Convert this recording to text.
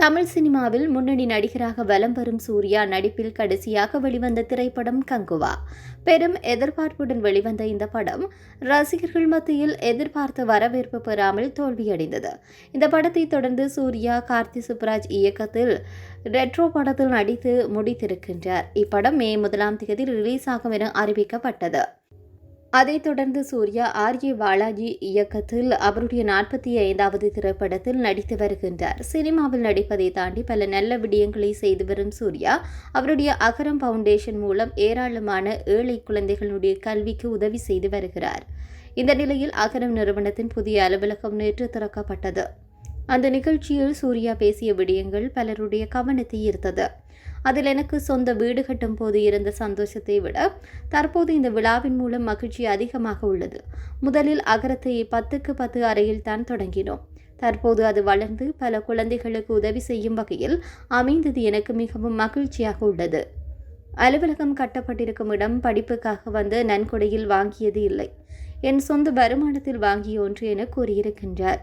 தமிழ் சினிமாவில் முன்னணி நடிகராக வலம் வரும் சூர்யா நடிப்பில் கடைசியாக வெளிவந்த திரைப்படம் கங்குவா. பெரும் எதிர்பார்ப்புடன் வெளிவந்த இந்த படம் ரசிகர்கள் மத்தியில் எதிர்பார்த்த வரவேற்பு பெறாமல் தோல்வியடைந்தது. இந்த படத்தை தொடர்ந்து சூர்யா கார்த்தி சுப்புராஜ் இயக்கத்தில் ரெட்ரோ படத்தில் நடித்து முடித்திருக்கின்றார். இப்படம் மே 1 ரிலீஸ் ஆகும் என அறிவிக்கப்பட்டது. அதைத் தொடர்ந்து சூர்யா ஆர்ஏ பாலாஜி இயக்கத்தில் அவருடைய 45வது திரைப்படத்தில் நடித்து வருகின்றார். சினிமாவில் நடிப்பதை தாண்டி பல நல்ல விடயங்களை செய்து வரும் சூர்யா அவருடைய அகரம் ஃபவுண்டேஷன் மூலம் ஏராளமான ஏழை குழந்தைகளுடைய கல்விக்கு உதவி செய்து வருகிறார். இந்த நிலையில் அகரம் நிறுவனத்தின் புதிய அலுவலகம் நேற்று திறக்கப்பட்டது. அந்த நிகழ்ச்சியில் சூர்யா பேசிய விடயங்கள் பலருடைய கவனத்தை ஈர்த்தது. அதில் எனக்கு சொந்த வீடு கட்டும் போது இருந்த சந்தோஷத்தை விட தற்போது இந்த விழாவின் மூலம் மகிழ்ச்சி அதிகமாக உள்ளது. முதலில் அகரத்தை 10க்கு 10 அறையில் தான் தொடங்கினோம். தற்போது அது வளர்ந்து பல குழந்தைகளுக்கு உதவி செய்யும் வகையில் அமைந்தது எனக்கு மிகவும் மகிழ்ச்சியாக உள்ளது. அலுவலகம் கட்டப்பட்டிருக்கும் இடம் படிப்புக்காக வந்து நன்கொடையில் வாங்கியது இல்லை, என் சொந்த வருமானத்தில் வாங்கிய ஒன்று என கூறியிருக்கின்றார்.